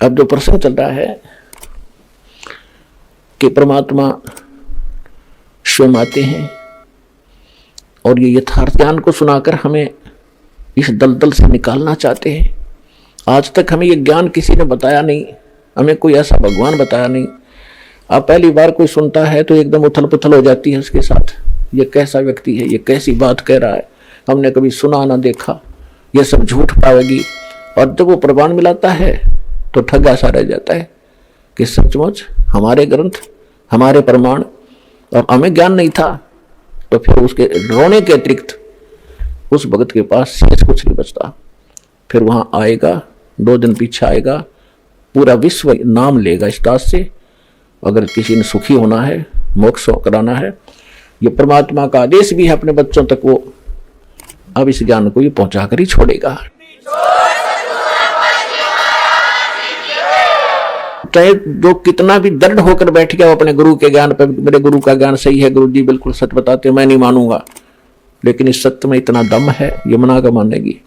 अब जो प्रश्न चल रहा है कि परमात्मा स्वयं आते हैं और ये यथार्थ ज्ञान को सुनाकर हमें इस दलदल से निकालना चाहते हैं। आज तक हमें ये ज्ञान किसी ने बताया नहीं, हमें कोई ऐसा भगवान बताया नहीं। अब पहली बार कोई सुनता है तो एकदम उथल पुथल हो जाती है उसके साथ, ये कैसा व्यक्ति है, ये कैसी बात कह रहा है, हमने कभी सुना ना देखा, ये सब झूठ पावेगी। और जब वो प्रमाण मिलाता है तो ठगा सा रह जाता है कि सचमुच हमारे ग्रंथ, हमारे प्रमाण, और हमें ज्ञान नहीं था। तो फिर उसके रोने के अतिरिक्त उस भगत के पास शेष कुछ नहीं बचता। फिर वहां आएगा, 2 दिन पीछे आएगा, पूरा विश्व नाम लेगा इस दास से। अगर किसी ने सुखी होना है, मोक्ष कराना है, ये परमात्मा का आदेश भी है अपने बच्चों तक, वो अब इस ज्ञान को ये पहुंचा कर ही छोड़ेगा। चाहे जो कितना भी दृढ़ होकर बैठ गया अपने गुरु के ज्ञान पर, मेरे गुरु का ज्ञान सही है, गुरु जी बिल्कुल सच बताते, मैं नहीं मानूंगा, लेकिन इस सत्य में इतना दम है, यमुना का मानेगी।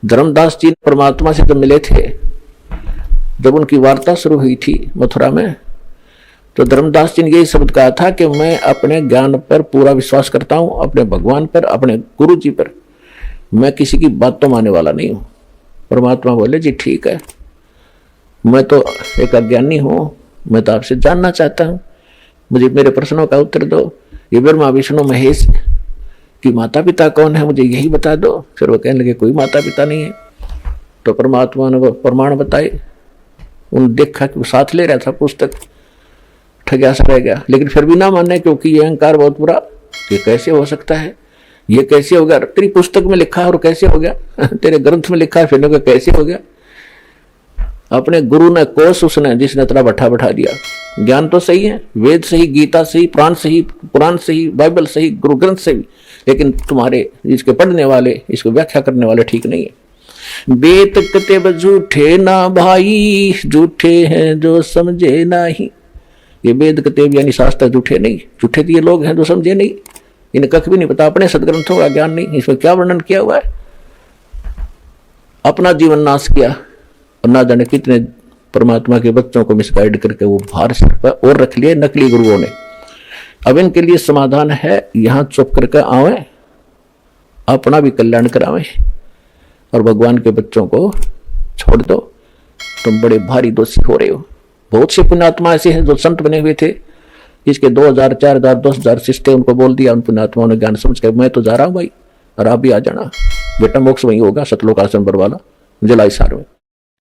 धर्मदास जी परमात्मा से जब मिले थे, जब उनकी वार्ता शुरू हुई थी मथुरा में, तो धर्मदास जी ने यही शब्द कहा था कि मैं अपने ज्ञान पर पूरा विश्वास करता हूं, अपने भगवान पर, अपने गुरु जी पर, मैं किसी की बात तो मानने वाला नहीं हूं। परमात्मा बोले जी ठीक है, मैं तो एक अज्ञानी हूं, मैं तो आपसे जानना चाहता हूं, मुझे मेरे प्रश्नों का उत्तर दो। ये ब्रह्मा विष्णु महेश की माता पिता कौन है, मुझे यही बता दो। फिर वो कहने लगे कोई माता पिता नहीं है। तो परमात्मा ने वो प्रमाण बताए। उन्होंने देखा कि वो साथ ले रहा था पुस्तक, ठगा सा रह गया, लेकिन फिर भी ना माने, क्योंकि ये अहंकार बहुत बुरा, ये कैसे हो सकता है, ये कैसे हो गया, तेरी पुस्तक में लिखा है और कैसे हो गया, तेरे ग्रंथ में लिखा है, फिर कैसे हो गया। अपने गुरु ने कोष उसने जिसने तेरा बैठा बैठा दिया। ज्ञान तो सही है, वेद सही, गीता सही, पुराण सही, कुरान सही, बाइबल सही, गुरु ग्रंथ सही, लेकिन तुम्हारे इसके पढ़ने वाले, इसको व्याख्या करने वाले ठीक नहीं है। वेद कतेब झूठे ना भाई, झूठे हैं जो समझे नहीं। ये वेद कतेब यानी शास्त्र झूठे नहीं, झूठे तो ये लोग हैं जो समझे नहीं, इन्हें कख भी नहीं पता, अपने सदग्रंथों का ज्ञान नहीं। इसमें क्या वर्णन किया हुआ है, अपना जीवन नाश किया और ना जाने कितने परमात्मा के बच्चों को मिसगाइड करके वो भार सिर पर और रख लिए नकली गुरुओं ने। अब इनके लिए समाधान है, यहां चुप करके आवे, अपना भी कल्याण करावे और भगवान के बच्चों को छोड़ दो। तुम बड़े भारी दोषी हो रहे हो। बहुत से पुण्यात्मा ऐसे हैं जो संत बने हुए थे, इसके 2000, 4000, 10,000 शिष्य उनको बोल दिया, उन पुण्यात्माओं ने ज्ञान समझ कर मैं तो जा रहा हूं भाई, और आप भी आ जाना, बेटा मोक्ष वही होगा, सतलोक आश्रम बरवाला, जुलाई सार में।